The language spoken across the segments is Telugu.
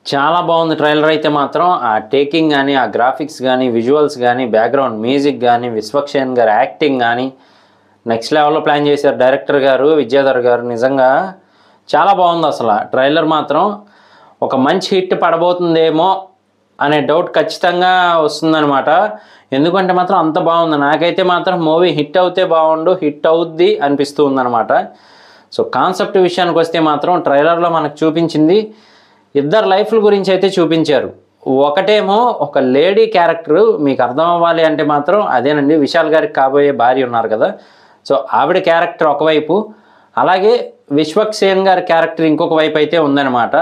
చాలా బాగుంది ట్రైలర్ అయితే మాత్రం. ఆ టేకింగ్ గానీ, ఆ గ్రాఫిక్స్ గానీ, విజువల్స్ గానీ, బ్యాక్‌గ్రౌండ్ మ్యూజిక్ గానీ, విశ్వక్సేన్ గారి యాక్టింగ్ గానీ నెక్స్ట్ లెవెల్‌లో ప్లాన్ చేశారు డైరెక్టర్ గారు, విద్యాధర్ గారు. నిజంగా చాలా బాగుందసల. ట్రైలర్ మాత్రం ఒక మంచి హిట్ పడబోతుందేమో అనే డౌట్ ఖచ్చితంగా వస్తుందనమాట. ఎందుకంటే మాత్రం అంత బాగుంది. నాకైతే మాత్రం మూవీ హిట్ అవుతే బాగుండు, హిట్ అవుద్ది అనిపిస్తూ ఉందనమాట. సో కాన్సెప్ట్ విషయానికి వస్తే మాత్రం ట్రైలర్లో మనకు చూపించింది ఇద్దరు లైఫ్ల గురించి అయితే చూపించారు. ఒకటేమో ఒక లేడీ క్యారెక్టర్, మీకు అర్థం అవ్వాలి అంటే మాత్రం అదేనండి విశాల్ గారికి కాబోయే భార్య ఉన్నారు కదా, సో ఆవిడ క్యారెక్టర్ ఒకవైపు, అలాగే విశ్వక్సేన్ గారి క్యారెక్టర్ ఇంకొక వైపు అయితే ఉందన్నమాట.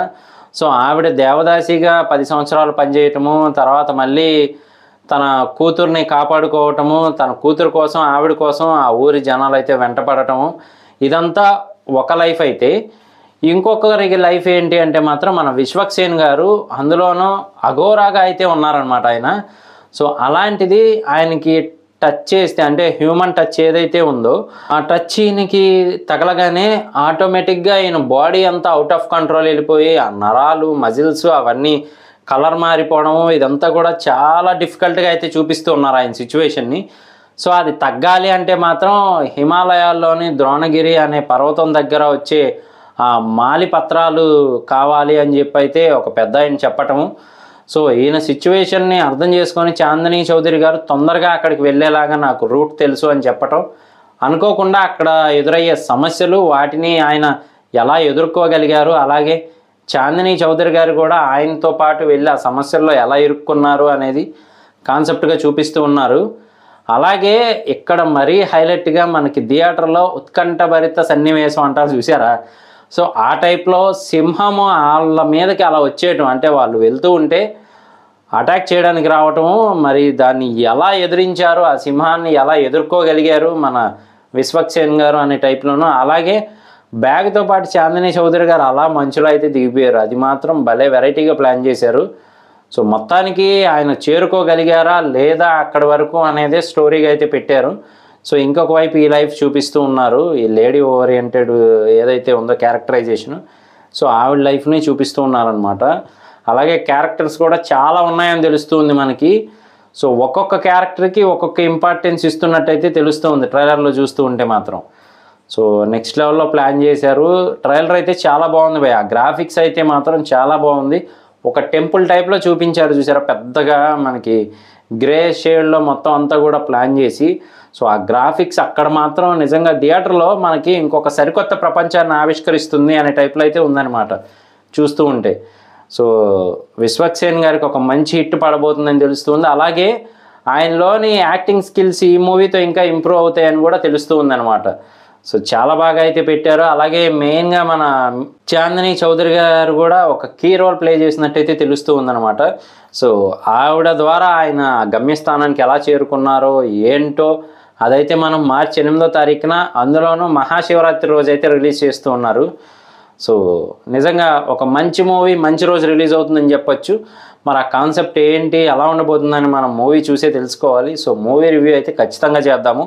సో ఆవిడ దేవదాసిగా 10 సంవత్సరాలు పనిచేయటము, తర్వాత మళ్ళీ తన కూతుర్ని కాపాడుకోవటము, తన కూతురు కోసం ఆవిడ కోసం ఆ ఊరి జనాలు అయితే వెంటపడటము, ఇదంతా ఒక లైఫ్ అయితే ఇంకొకరికి లైఫ్ ఏంటి అంటే మాత్రం మన విశ్వక్సేన్ గారు అందులోనూ అఘోరాగా అయితే ఉన్నారనమాట ఆయన. సో అలాంటిది ఆయనకి టచ్ చేస్తే, అంటే హ్యూమన్ టచ్ ఏదైతే ఉందో ఆ టచ్ ఈయనకి తగలగానే ఆటోమేటిక్గా ఈయన బాడీ అంతా అవుట్ ఆఫ్ కంట్రోల్ వెళ్ళిపోయి ఆ నరాలు మజిల్స్ అవన్నీ కలర్ మారిపోవడము, ఇదంతా కూడా చాలా డిఫికల్ట్గా అయితే చూపిస్తూ ఉన్నారు ఆయన సిచ్యువేషన్ని. సో అది తగ్గాలి అంటే మాత్రం హిమాలయాల్లోని ద్రోణగిరి అనే పర్వతం దగ్గర వచ్చే ఆ మాలి పత్రాలు కావాలి అని చెప్పి అయితే ఒక పెద్ద ఆయన చెప్పటము. సో ఈయన సిచ్యువేషన్ని అర్థం చేసుకొని చాందిని చౌదరి గారు తొందరగా అక్కడికి వెళ్ళేలాగా నాకు రూట్ తెలుసు అని చెప్పటం, అనుకోకుండా అక్కడ ఎదురయ్యే సమస్యలు వాటిని ఆయన ఎలా ఎదుర్కోగలిగారు, అలాగే చాందిని చౌదరి గారు కూడా ఆయనతో పాటు వెళ్ళి ఆ సమస్యల్లో ఎలా ఇరుక్కున్నారు అనేది కాన్సెప్ట్గా చూపిస్తూ ఉన్నారు. అలాగే ఇక్కడ మరీ హైలైట్గా మనకి థియేటర్లో ఉత్కంఠభరిత సన్నివేశం అంటారు చూసారా, సో ఆ టైప్లో సింహము వాళ్ళ మీదకి అలా వచ్చేయటం, అంటే వాళ్ళు వెళ్తూ ఉంటే అటాక్ చేయడానికి రావటము, మరి దాన్ని ఎలా ఎదిరించారు, ఆ సింహాన్ని ఎలా ఎదుర్కోగలిగారు మన విశ్వక్సేన్ గారు అనే టైప్లోనూ, అలాగే బ్యాగ్తో పాటు చాందిని చౌదరి గారు అలా మంచులో అయితే దిగిపోయారు. అది మాత్రం భలే వెరైటీగా ప్లాన్ చేశారు. సో మొత్తానికి ఆయన చేరుకోగలిగారా లేదా అక్కడి వరకు అనేదే స్టోరీగా అయితే పెట్టారు. సో ఇంకొక వైపు ఈ లైఫ్ చూపిస్తూ ఉన్నారు, ఈ లేడీ ఓరియంటెడ్ ఏదైతే ఉందో క్యారెక్టరైజేషన్, సో ఆవిడ లైఫ్ని చూపిస్తూ ఉన్నారనమాట. అలాగే క్యారెక్టర్స్ కూడా చాలా ఉన్నాయని తెలుస్తుంది మనకి. సో ఒక్కొక్క క్యారెక్టర్కి ఒక్కొక్క ఇంపార్టెన్స్ ఇస్తున్నట్టయితే తెలుస్తుంది ట్రైలర్లో చూస్తూ ఉంటే మాత్రం. సో నెక్స్ట్ లెవెల్లో ప్లాన్ చేశారు. ట్రైలర్ అయితే చాలా బాగుంది భయ్. ఆ గ్రాఫిక్స్ అయితే మాత్రం చాలా బాగుంది. ఒక టెంపుల్ టైప్లో చూపించారు చూసారా, పెద్దగా మనకి గ్రే షేడ్లో మొత్తం అంతా కూడా ప్లాన్ చేసి. సో ఆ గ్రాఫిక్స్ అక్కడ మాత్రం నిజంగా థియేటర్లో మనకి ఇంకొక సరికొత్త ప్రపంచాన్ని ఆవిష్కరిస్తుంది అనే టైప్లో అయితే ఉందన్నమాట చూస్తూ ఉంటే. సో విశ్వక్సేన్ గారికి ఒక మంచి హిట్ పడబోతుందని తెలుస్తుంది. అలాగే ఆయనలోని యాక్టింగ్ స్కిల్స్ ఈ మూవీతో ఇంకా ఇంప్రూవ్ అవుతాయని కూడా తెలుస్తూ ఉందన్నమాట. సో చాలా బాగా అయితే పెట్టారు. అలాగే మెయిన్గా మన చాందిని చౌదరి గారు కూడా ఒక కీ రోల్ ప్లే చేసినట్టయితే తెలుస్తూ ఉందన్నమాట. సో ఆవిడ ద్వారా ఆయన గమ్యస్థానానికి ఎలా చేరుకున్నారో ఏంటో అదైతే మనం మార్చి 8వ తారీఖున అందులోనూ మహాశివరాత్రి రోజు అయితే రిలీజ్ చేస్తూ ఉన్నారు. సో నిజంగా ఒక మంచి మూవీ మంచి రోజు రిలీజ్ అవుతుందని చెప్పొచ్చు. మరి ఆ కాన్సెప్ట్ ఏంటి, ఎలా ఉండబోతుందని మనం మూవీ చూసే తెలుసుకోవాలి. సో మూవీ రివ్యూ అయితే ఖచ్చితంగా చేద్దాము.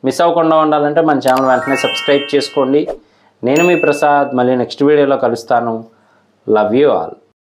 మిస్ అవ్వకుండా ఉండాలంటే మన ఛానల్ వెంటనే సబ్స్క్రైబ్ చేసుకోండి. నేను మీ ప్రసాద్, మళ్ళీ నెక్స్ట్ వీడియోలో కలుస్తాను. Love you all.